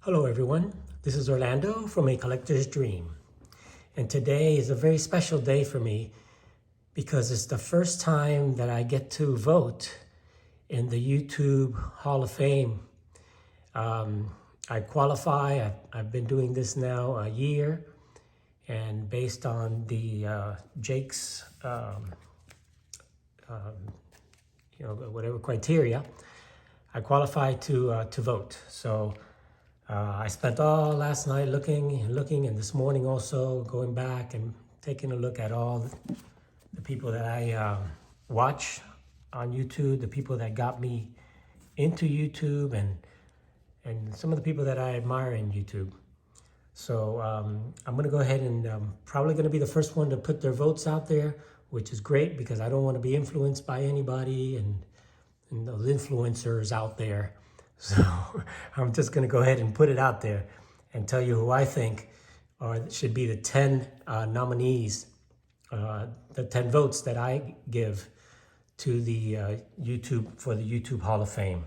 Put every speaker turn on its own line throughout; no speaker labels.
Hello everyone, this is Orlando from A Collector's Dream. And today is a very special day for me because it's the first time that I get to vote in the YouTube Hall of Fame. I qualify, I've been doing this now a year, and based on the Jake's, whatever criteria, I qualify to vote. So I spent all last night looking, and this morning also going back and taking a look at all the people that I watch on YouTube, the people that got me into YouTube, and some of the people that I admire in YouTube. So I'm going to go ahead and probably going to be the first one to put their votes out there, which is great because I don't want to be influenced by anybody and those influencers out there. So I'm just going to go ahead and put it out there and tell you who I think should be the 10 nominees, the 10 votes that I give to the for the YouTube Hall of Fame.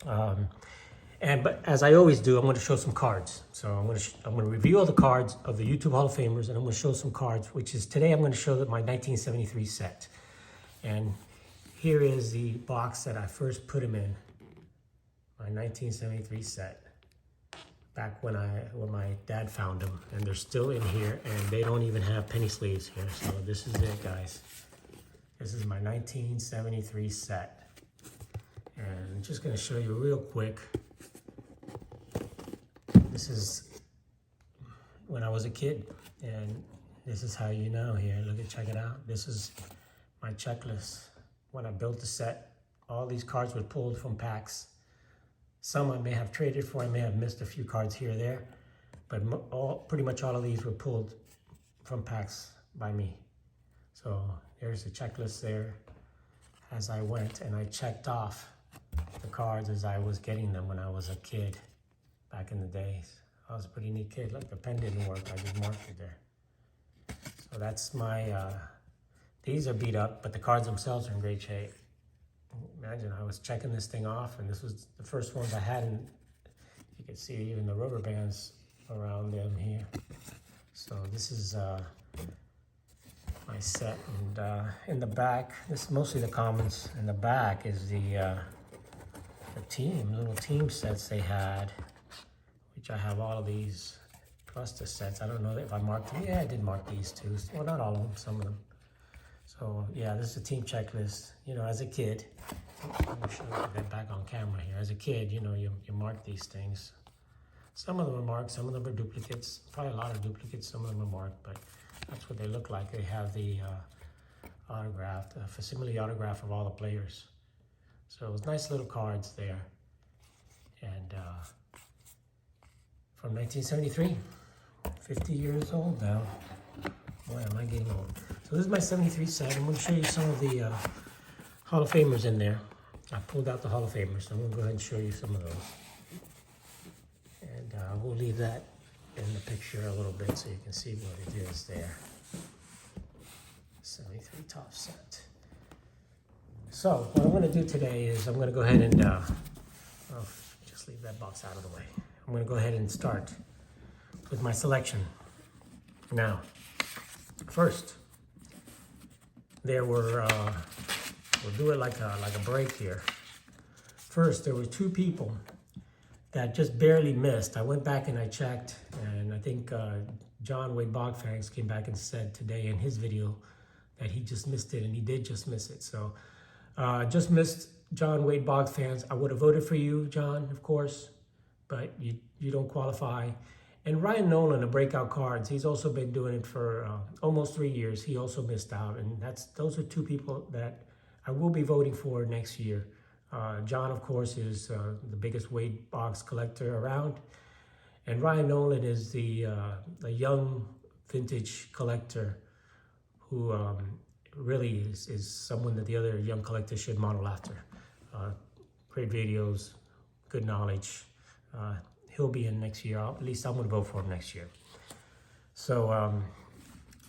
But as I always do, I'm going to show some cards. So I'm going to review all the cards of the YouTube Hall of Famers, and I'm going to show some cards. Which is today I'm going to show my 1973 set, and here is the box that I first put them in. My 1973 set, back when my dad found them, and they're still in here, and they don't even have penny sleeves here. So this is it, guys. This is my 1973 set, and I'm just going to show you real quick. This is when I was a kid, and this is how you know here. Check it out. This is my checklist when I built the set. All these cards were pulled from packs. Some I may have traded for, I may have missed a few cards here or there, but pretty much all of these were pulled from packs by me. So there's the checklist there as I went, and I checked off the cards as I was getting them when I was a kid back in the days. I was a pretty neat kid. Look, the pen didn't work, I just marked it there. So that's my, these are beat up, but the cards themselves are in great shape. Imagine I was checking this thing off, and this was the first ones I had, and you can see even the rubber bands around them here. So this is my set, and in the back, this is mostly the commons. In the back is the little team sets they had, which I have all of these, plus the sets. I don't know if I marked them. Yeah, I did mark these too. Well, not all of them, some of them. So yeah, this is a team checklist. You know, as a kid, I'm going to show you that back on camera here. As a kid, you know, you mark these things. Some of them are marked, some of them are duplicates. Probably a lot of duplicates, some of them are marked, but that's what they look like. They have the autograph, the facsimile autograph of all the players. So it was nice little cards there. And from 1973, 50 years old now. Boy, am I getting old. So this is my 73 set. I'm going to show you some of the Hall of Famers in there. I pulled out the Hall of Famers, so I'm going to go ahead and show you some of those. And we'll leave that in the picture a little bit so you can see what it is there. 73 Topps set. So what I'm going to do today is I'm going to go ahead and just leave that box out of the way. I'm going to go ahead and start with my selection. Now, first, there were, we'll do it like a break here. First, there were two people that just barely missed. I went back and I checked, and I think John Wade Bogfangs came back and said today in his video that he just missed it, and he did just miss it. So just missed John Wade Bogfangs. I would have voted for you, John, of course, but you don't qualify. And Ryan Nolan of Breakout Cards, he's also been doing it for almost 3 years. He also missed out, and those are two people that I will be voting for next year. John, of course, is the biggest Wade box collector around, and Ryan Nolan is the young vintage collector who really is someone that the other young collectors should model after. Great videos, good knowledge. He'll be in next year. At least I'm going to vote for him next year. So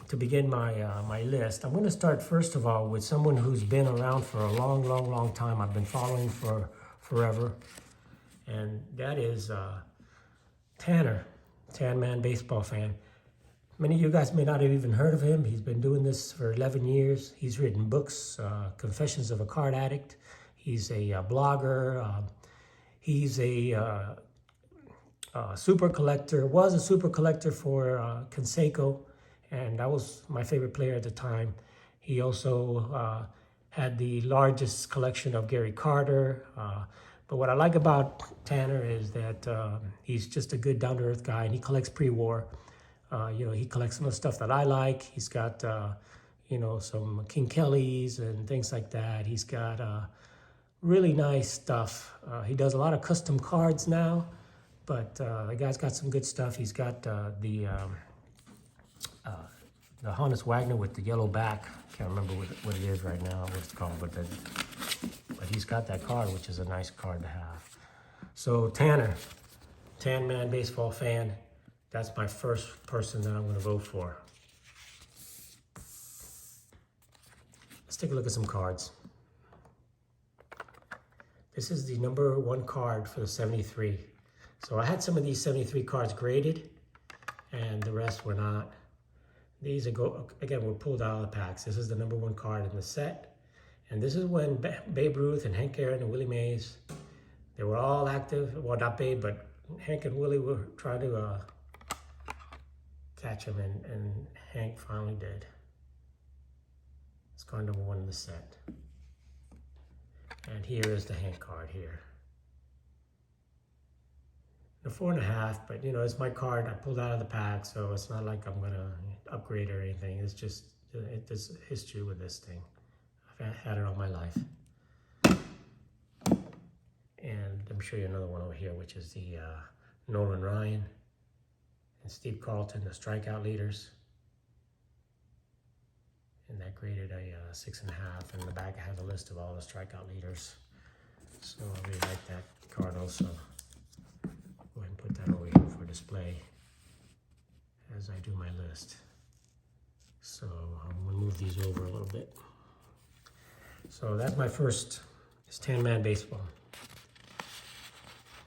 to begin my list, I'm going to start first of all with someone who's been around for a long time. I've been following for forever, and that is Tanner, Tan Man baseball fan. Many of you guys may not have even heard of him. He's been doing this for 11 years. He's written books, Confessions of a Card Addict. He's a blogger. He's a super collector, was a super collector for Canseco, and that was my favorite player at the time. He also had the largest collection of Gary Carter. But what I like about Tanner is that he's just a good down-to-earth guy, and he collects pre-war. He collects some of the stuff that I like. He's got, some King Kellys and things like that. He's got really nice stuff. He does a lot of custom cards now, but the guy's got some good stuff. He's got the Honus Wagner with the yellow back. Can't remember what it is right now, what it's called, but he's got that card, which is a nice card to have. So Tanner, Tan Man baseball fan. That's my first person that I'm going to vote for. Let's take a look at some cards. This is the number 1 card for the 73. So I had some of these 73 cards graded, and the rest were not. These were pulled out of the packs. This is the number 1 card in the set. And this is when Babe Ruth and Hank Aaron and Willie Mays, they were all active. Well, not Babe, but Hank and Willie were trying to catch him, and Hank finally did. It's card number 1 in the set. And here is the Hank card here. The 4.5, but it's my card. I pulled out of the pack, so it's not like I'm gonna upgrade or anything. It's just, there's history with this thing. I've had it all my life. And let me show you another one over here, which is the Nolan Ryan and Steve Carlton, the strikeout leaders. And that graded a 6.5. And in the back, I have a list of all the strikeout leaders. So I really like that card also. Go ahead and put that over here for display as I do my list. So I'm gonna move these over a little bit. So that's my first, is Tan Man baseball.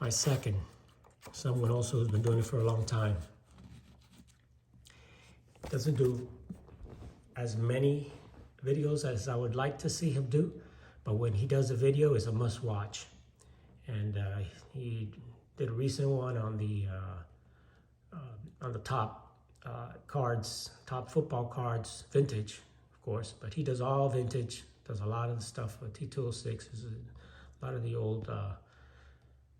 My second, someone also who's been doing it for a long time. Doesn't do as many videos as I would like to see him do, but when he does a video, it's a must watch. And he did a recent one on the top cards, top football cards, vintage, of course, but he does all vintage, does a lot of the stuff with T206, a lot of the old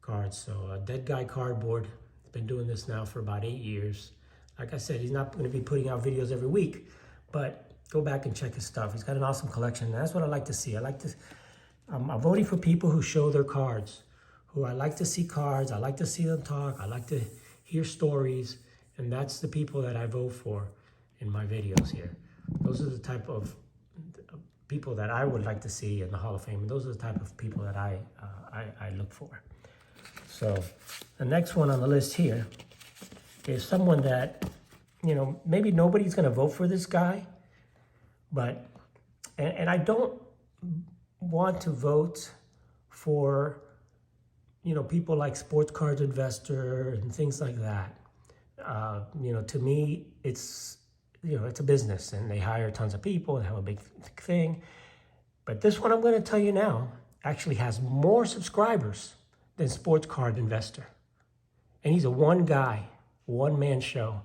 cards. So Dead Guy Cardboard, he's been doing this now for about 8 years. Like I said, he's not going to be putting out videos every week, but go back and check his stuff. He's got an awesome collection, and that's what I like to see. I'm voting for people who show their cards, who I like to see cards, I like to see them talk, I like to hear stories, and that's the people that I vote for in my videos here. Those are the type of people that I would like to see in the Hall of Fame, and those are the type of people that I look for. So the next one on the list here is someone that, maybe nobody's gonna vote for this guy, but, and I don't want to vote for, people like Sports Cards Investor and things like that. To me, it's, it's a business, and they hire tons of people and have a big thing. But this one I'm going to tell you now actually has more subscribers than Sports Card Investor. And he's a one-man show.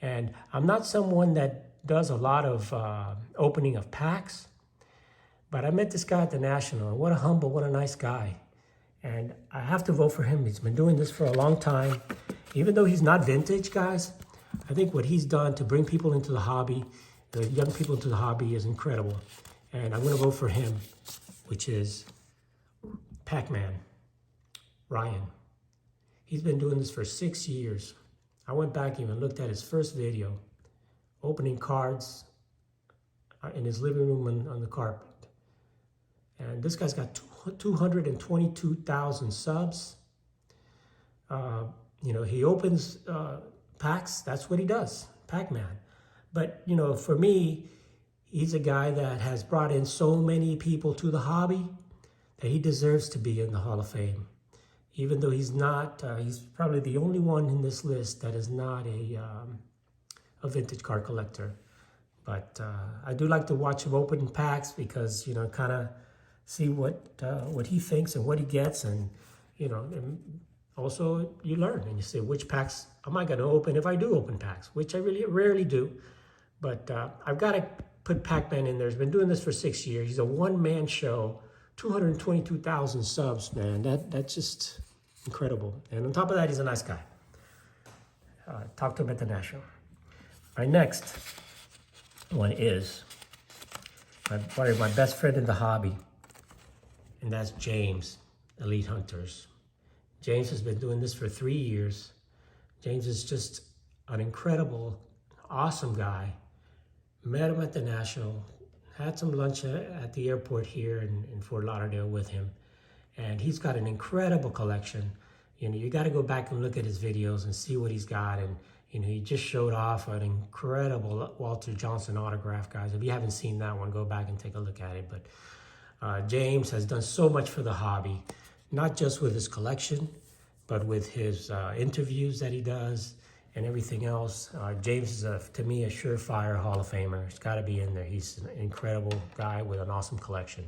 And I'm not someone that does a lot of opening of packs, but I met this guy at the National, and what a nice guy. And I have to vote for him. He's been doing this for a long time. Even though he's not vintage, guys, I think what he's done to bring people into the hobby, the young people into the hobby, is incredible. And I'm going to vote for him, which is Pac-Man, Ryan. He's been doing this for 6 years. I went back and even looked at his first video, opening cards in his living room on the carpet. And this guy's got 222,000 subs. He opens packs. That's what he does, Pac-Man. But, for me, he's a guy that has brought in so many people to the hobby that he deserves to be in the Hall of Fame. even though he's not, he's probably the only one in this list that is not a vintage card collector. But I do like to watch him open packs because, you know, kind of see what he thinks and what he gets. And, you know, and also you learn and you say, which packs am I going to open if I do open packs, which I really rarely do. But I've got to put Pac-Man in there. He's been doing this for 6 years. He's a one-man show, 222,000 subs, man. That's just incredible. And on top of that, he's a nice guy. Talk to him at the National. My next one is probably my best friend in the hobby, and that's James, Elite Hunters. James has been doing this for 3 years. James is just an incredible, awesome guy. Met him at the National, had some lunch at the airport here in Fort Lauderdale with him. And he's got an incredible collection. You know, you got to go back and look at his videos and see what he's got. And, you know, he just showed off an incredible Walter Johnson autograph, guys. If you haven't seen that one, go back and take a look at it. But James has done so much for the hobby, not just with his collection, but with his interviews that he does and everything else. James is, to me, a surefire Hall of Famer. He's got to be in there. He's an incredible guy with an awesome collection.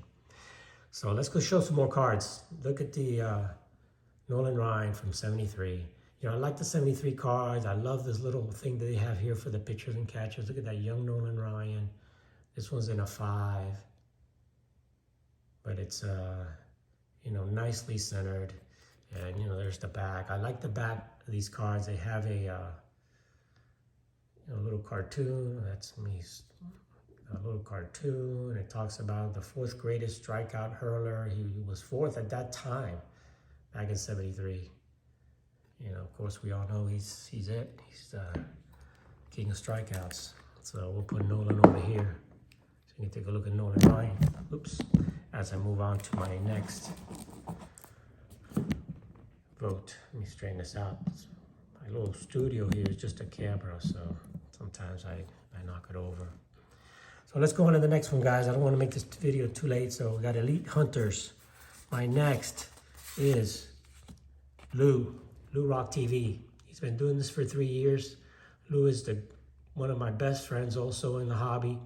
So let's go show some more cards. Look at the Nolan Ryan from 73. You know, I like the 73 cards. I love this little thing that they have here for the pitchers and catchers. Look at that young Nolan Ryan. This one's in a 5. But it's, you know, nicely centered. And, you know, there's the back. I like the back of these cards. They have a, you know, little cartoon. That's me. A little cartoon. It talks about the 4th greatest strikeout hurler. He was 4th at that time, back in 73. You know, of course, we all know he's it. He's the king of strikeouts. So we'll put Nolan over here. So you can take a look at Nolan Ryan. Oops. As I move on to my next vote. Let me straighten this out. My little studio here is just a camera, so sometimes I knock it over. So let's go on to the next one, guys. I don't want to make this video too late, so we got Elite Hunters. My next is Lou Rock TV. He's been doing this for 3 years. Lou is one of my best friends also in the hobby.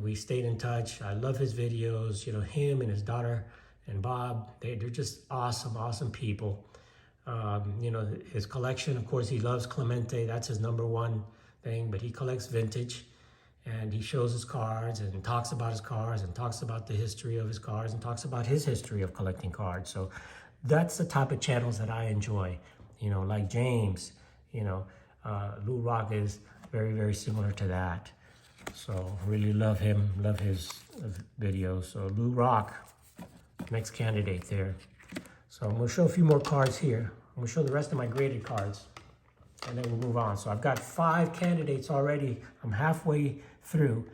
We stayed in touch. I love his videos. You know, him and his daughter and Bob, they're just awesome people. You know, his collection, of course, he loves Clemente. That's his #1 thing, but he collects vintage. And he shows his cards and talks about his cards and talks about the history of his cards and talks about his history of collecting cards. So that's the type of channels that I enjoy. You know, like James, you know, Lou Rock is very similar to that. So really love him, love his videos. So Lou Rock, next candidate there. So I'm gonna show a few more cards here. I'm gonna show the rest of my graded cards and then we'll move on. So I've got 5 candidates already. I'm halfway through.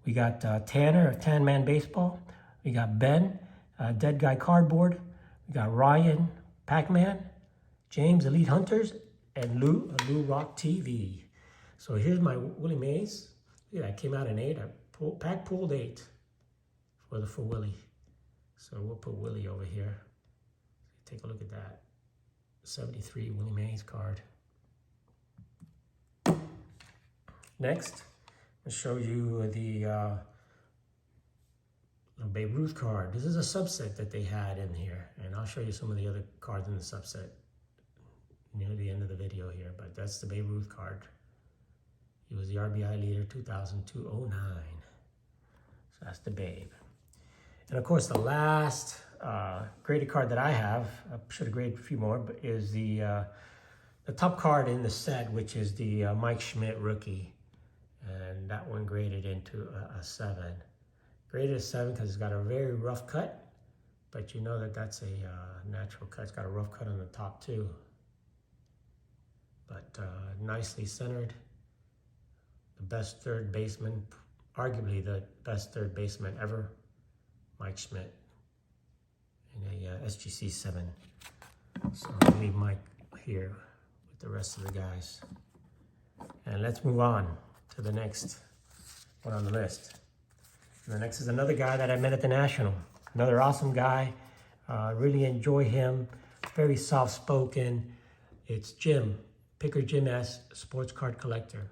We got Tanner, Tan Man Baseball. We got Ben, Dead Guy Cardboard. We got Ryan, Pac-Man, James, Elite Hunters, and Lou Rock TV. So here's my Willie Mays. Yeah, that came out in 8. Pack pulled 8 for Willie. So we'll put Willie over here. Take a look at that. 73 Willie Mays card. Next, I'll show you the little Babe Ruth card. This is a subset that they had in here, and I'll show you some of the other cards in the subset near the end of the video here, but that's the Babe Ruth card. He was the RBI leader 2002-09. So that's the Babe. And of course, the last graded card that I have, I should have graded a few more, but is the top card in the set, which is the Mike Schmidt rookie. And that one graded into a 7. Graded a 7 because it's got a very rough cut, but you know that that's a natural cut. It's got a rough cut on the top too. But nicely centered. The best third baseman, arguably the best third baseman ever, Mike Schmidt, in a SGC 7. So I'll leave Mike here with the rest of the guys. And let's move on to the next one on the list. And the next is another guy that I met at the National. Another awesome guy. Really enjoy him. very soft-spoken. It's Jim, Picker Jim S, sports card collector.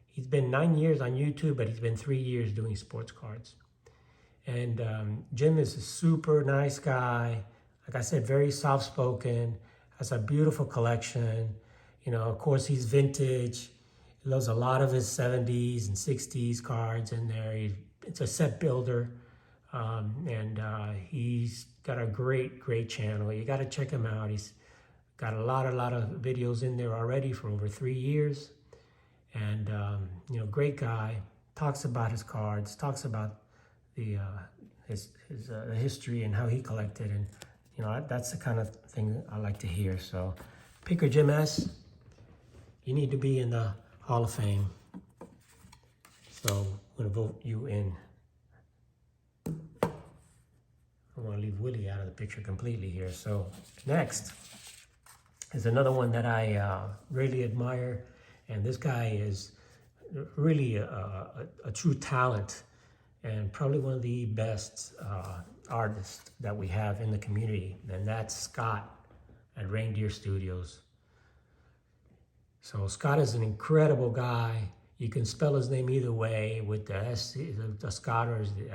He's been 9 years on YouTube, but he's been 3 years doing sports cards. And Jim is a super nice guy. Like I said, very soft-spoken, has a beautiful collection. You know, of course, he's vintage. He loves a lot of his 70s and 60s cards in there. It's a set builder. He's got a great channel. You got to check him out. He's got a lot of videos in there already for over 3 years. And, you know, great guy. Talks about his cards, talks about the his history and how he collected. And, you know, that's the kind of thing I like to hear. So, Picker Jim S, you need to be in the Hall of Fame. So I'm going to vote you in. I want to leave Willie out of the picture completely here. So next is another one that I really admire. And this guy is really a true talent and probably one of the best artists that we have in the community. And that's Scott at Reindeer Studios. So Scott is an incredible guy. You can spell his name either way with the S, the Scott, or the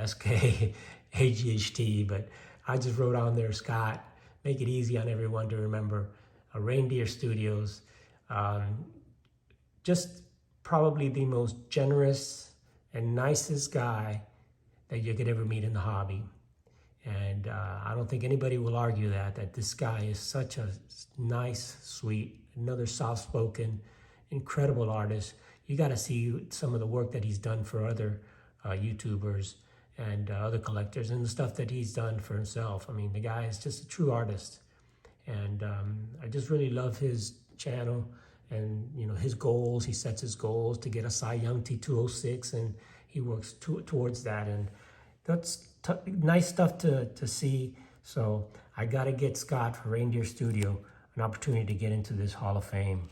SKAGHT, but I just wrote on there Scott. Make it easy on everyone to remember. Reindeer Studios. Just probably the most generous and nicest guy that you could ever meet in the hobby. And I don't think anybody will argue that this guy is such a nice, sweet, another soft-spoken, incredible artist. You got to see some of the work that he's done for other YouTubers and other collectors, and the stuff that he's done for himself. I mean, the guy is just a true artist. And I just really love his channel and, you know, his goals. He sets his goals to get a Cy Young T206, and he works towards that. And that's nice stuff to see. So I got to get Scott for Reindeer Studio an opportunity to get into this Hall of Fame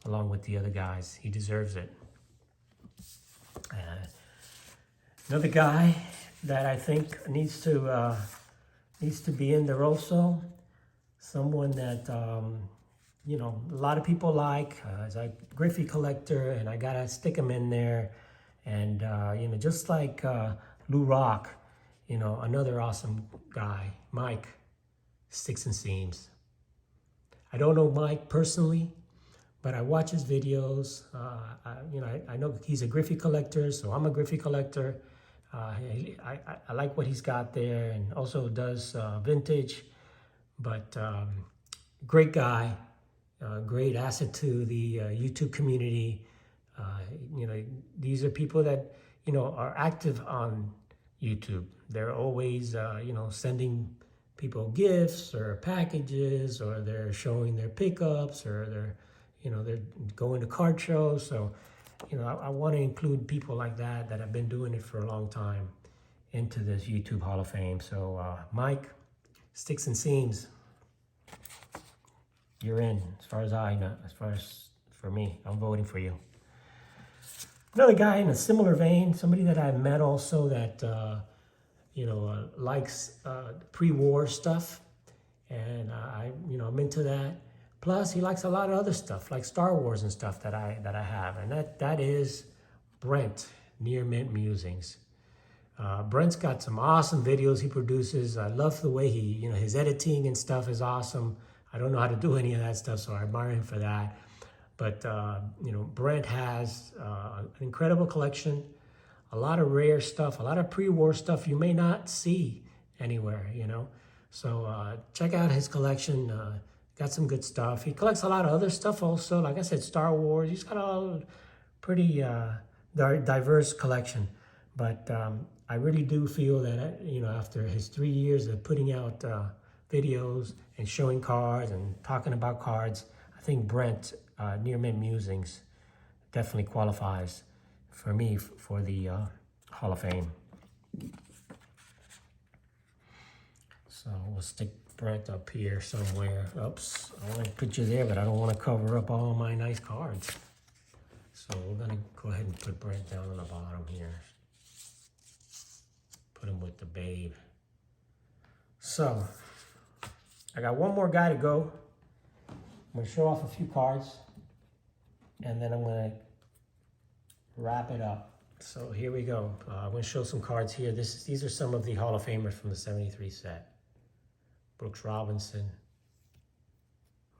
along with the other guys. He deserves it. Another guy that I think needs to be in there also, someone that you know, a lot of people like, is a Griffey collector, and I gotta stick him in there. And you know, just like Lou Rock, you know, another awesome guy, Mike, Sticks and Seams. I don't know Mike personally, but I watch his videos. You know, I know he's a Griffey collector, so I'm a Griffey collector. I like what he's got there, and also does vintage. But great guy, great asset to the YouTube community. You know, these are people that, you know, are active on YouTube. They're always, you know, sending people gifts or packages, or they're showing their pickups, or they're, you know, they're going to card shows. So, you know, I want to include people like that have been doing it for a long time into this YouTube Hall of Fame. So, Mike, Sticks and Seams, you're in. As far as I know, as far as for me, I'm voting for you. Another guy in a similar vein, somebody that I met also that, you know, likes pre-war stuff, and you know, I'm into that. Plus, he likes a lot of other stuff, like Star Wars and stuff that I have, and that is Brent, Near Mint Musings. Brent's got some awesome videos he produces. I love the way he, you know, his editing and stuff is awesome. I don't know how to do any of that stuff, so I admire him for that. But, you know, Brent has an incredible collection, a lot of rare stuff, a lot of pre-war stuff you may not see anywhere, you know. So check out his collection. Got some good stuff. He collects a lot of other stuff also. Like I said, Star Wars. He's got a pretty diverse collection. But I really do feel that, you know, after his 3 years of putting out videos and showing cards and talking about cards, I think Brent, Near Mint Musings, definitely qualifies for me for the Hall of Fame. So we'll stick Brent up here somewhere. Oops, I want to put you there, but I don't want to cover up all my nice cards. So we're going to go ahead and put Brent down on the bottom here. Put him with the babe. So I got one more guy to go. I'm going to show off a few cards, and then I'm going to wrap it up. So here we go. I'm going to show some cards here. These are some of the Hall of Famers from the 73 set. Brooks Robinson,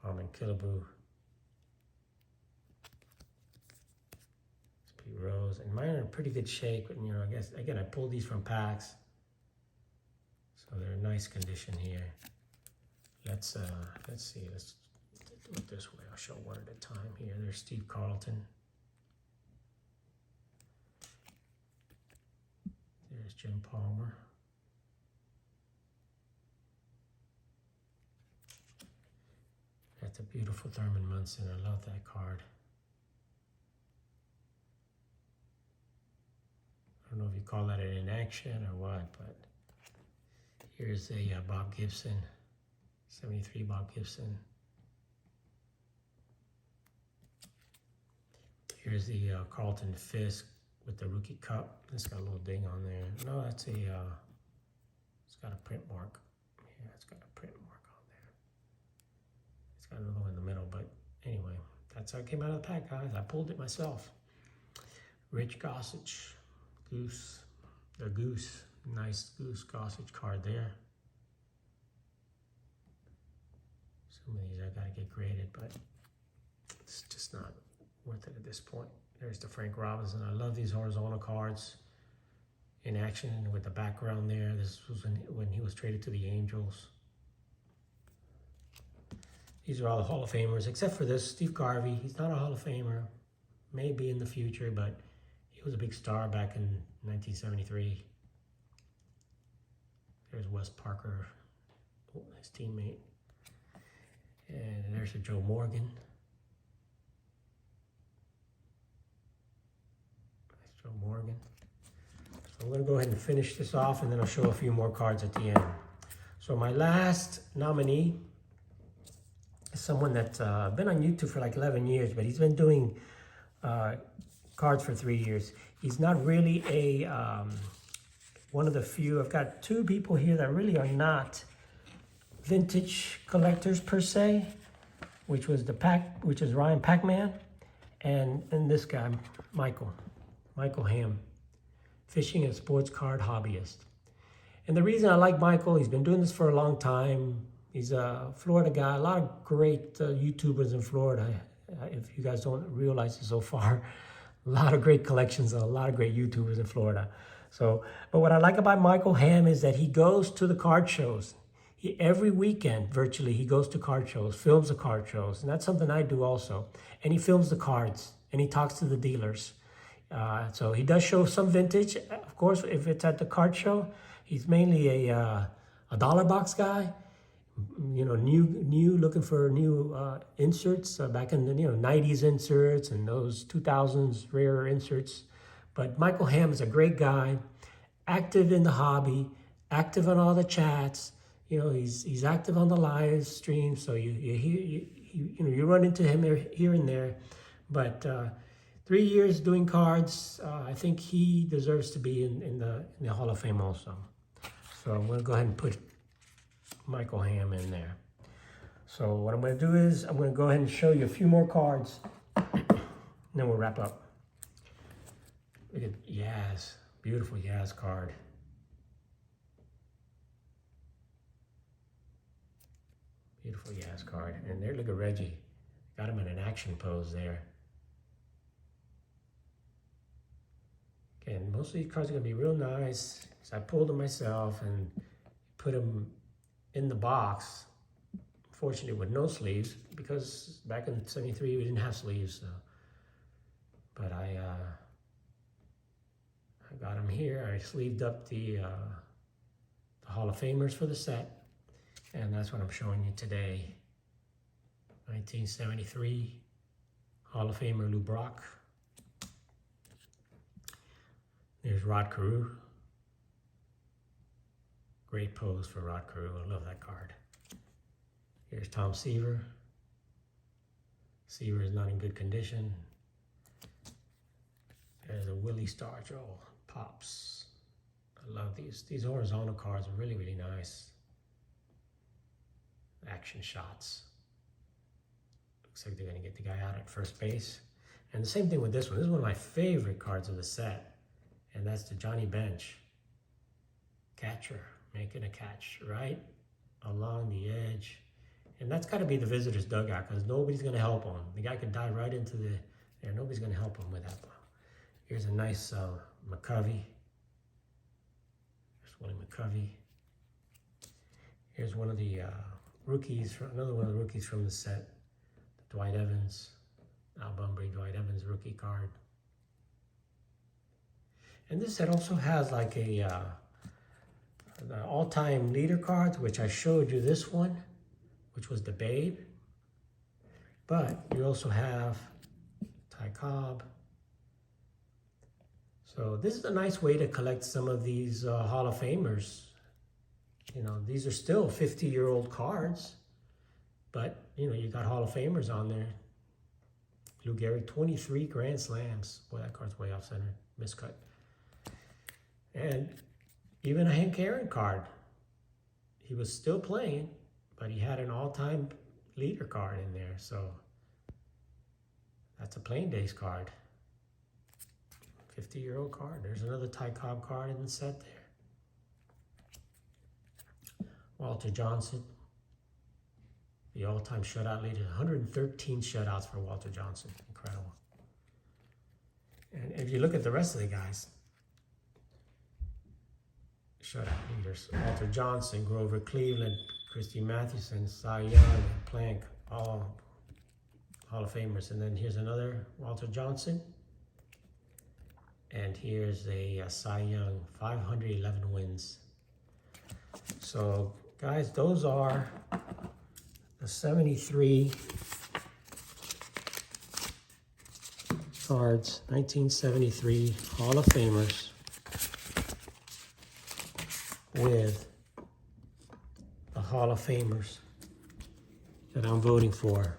Harmon Killebrew, Pete Rose, and mine are in pretty good shape. And you know, I guess again I pulled these from packs, so they're in nice condition here. Let's see. Let's do it this way. I'll show one at a time here. There's Steve Carlton. There's Jim Palmer. That's a beautiful Thurman Munson. I love that card. I don't know if you call that an inaction or what, but here's a Bob Gibson, 73 Bob Gibson. Here's the Carlton Fisk with the rookie cup. It's got a little ding on there. No, that's it's got a print mark. Yeah, it's got a print mark on there. It's got another one in the middle, but anyway, that's how it came out of the pack, guys. I pulled it myself. Rich Gossage, Goose, the Goose, nice Goose Gossage card there. Some of these I gotta get graded, but it's just not worth it at this point. There's the Frank Robinson. I love these horizontal cards in action with the background there. This was when he was traded to the Angels. These are all the Hall of Famers, except for this, Steve Garvey. He's not a Hall of Famer. Maybe in the future, but he was a big star back in 1973. There's Wes Parker, his teammate. And there's a Joe Morgan. Joe Morgan. So I'm going to go ahead and finish this off, and then I'll show a few more cards at the end. So my last nominee is someone that's been on YouTube for like 11 years, but he's been doing cards for 3 years. He's not really a one of the few. I've got two people here that really are not vintage collectors per se, which is Ryan Pac-Man, and this guy, Michael Hamm, fishing and sports card hobbyist. And the reason I like Michael, he's been doing this for a long time. He's a Florida guy. A lot of great YouTubers in Florida. If you guys don't realize it so far, a lot of great collections, a lot of great YouTubers in Florida. So, but what I like about Michael Hamm is that he goes to the card shows. Every weekend, virtually, he goes to card shows, films the card shows. And that's something I do also. And he films the cards, and he talks to the dealers. So he does show some vintage. Of course, if it's at the card show, he's mainly a dollar box guy. You know, new looking for new inserts back in the 90s inserts and those 2000s rare inserts. But Michael Hamm is a great guy, active in the hobby, active on all the chats. You know, he's active on the live stream, so you run into him here and there. But 3 years doing cards, I think he deserves to be in the Hall of Fame also. So I'm going to go ahead and put Michael Hamm in there. So what I'm going to do is I'm going to go ahead and show you a few more cards, and then we'll wrap up. Look at Yaz, beautiful Yaz card. Beautiful Yaz card. And there, look at Reggie. Got him in an action pose there. And most of these cards are going to be real nice. So I pulled them myself and put them in the box. Fortunately, with no sleeves, because back in '73 we didn't have sleeves. So. But I got them here. I sleeved up the Hall of Famers for the set, and that's what I'm showing you today. 1973 Hall of Famer Lou Brock. There's Rod Carew. Great pose for Rod Carew. I love that card. Here's Tom Seaver. Seaver is not in good condition. There's a Willie Stargell Pops. I love these. These horizontal cards are really, really nice. action shots. Looks like they're going to get the guy out at first base. And the same thing with this one. This is one of my favorite cards of the set. And that's the Johnny Bench. Catcher, making a catch right along the edge. And that's got to be the visitor's dugout because nobody's going to help him. The guy could dive right into there. Nobody's going to help him with that ball. Here's a nice McCovey. Here's Willie McCovey. Here's one of the rookies, another one of the rookies from the set. Dwight Evans. Al Bunbury, Dwight Evans rookie card. And this set also has like the all-time leader cards, which I showed you this one, which was the Babe. But you also have Ty Cobb. So this is a nice way to collect some of these Hall of Famers. You know, these are still 50-year-old cards, but you know, you got Hall of Famers on there. Lou Gehrig, 23 Grand Slams. Boy, that card's way off center, miscut. And even a Hank Aaron card. He was still playing, but he had an all-time leader card in there. So that's a Playing Days card. 50-year-old card. There's another Ty Cobb card in the set there. Walter Johnson, the all-time shutout leader. 113 shutouts for Walter Johnson. Incredible. And if you look at the rest of the guys, shutout leaders. Walter Johnson, Grover Cleveland, Christy Mathewson, Cy Young, Plank, all Hall of Famers. And then here's another Walter Johnson. And here's a Cy Young, 511 wins. So, guys, those are the 73 cards, 1973 Hall of Famers with the Hall of Famers that I'm voting for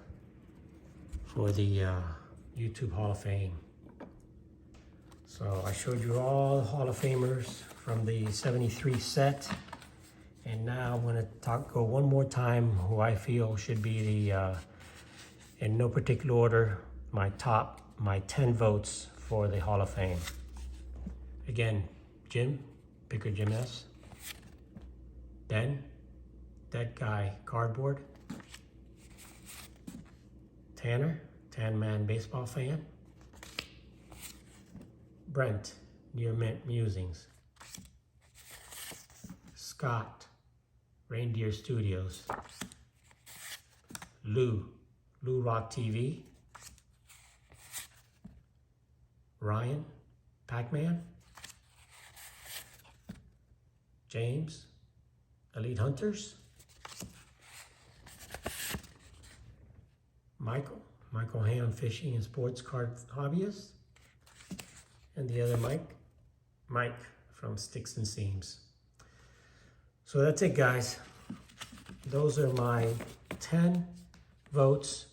the YouTube Hall of Fame. So I showed you all the Hall of Famers from the 73 set. And now I'm going to go one more time who I feel should be the, in no particular order, my 10 votes for the Hall of Fame. Again, Jim, Picker Jim S. Ben, Dead Guy Cardboard. Tanner, Tan Man Baseball Fan. Brent, Near Mint Musings. Scott, Reindeer Studios. Lou Rock TV. Ryan, Pac-Man. James, Elite Hunters. Michael Ham, Fishing and Sports Card Hobbyist. And the other Mike from Sticks and Seams. So that's it, guys. Those are my 10 votes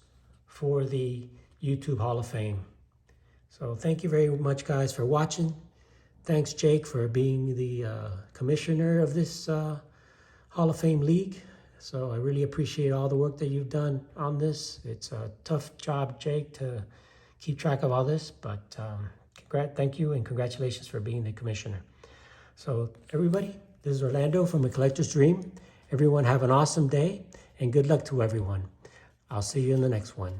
for the YouTube Hall of Fame. So thank you very much, guys, for watching. Thanks, Jake, for being the commissioner of this Hall of Fame League. So I really appreciate all the work that you've done on this. It's a tough job, Jake, to keep track of all this, but thank you and congratulations for being the commissioner. So everybody, this is Orlando from A Collector's Dream. Everyone have an awesome day and good luck to everyone. I'll see you in the next one.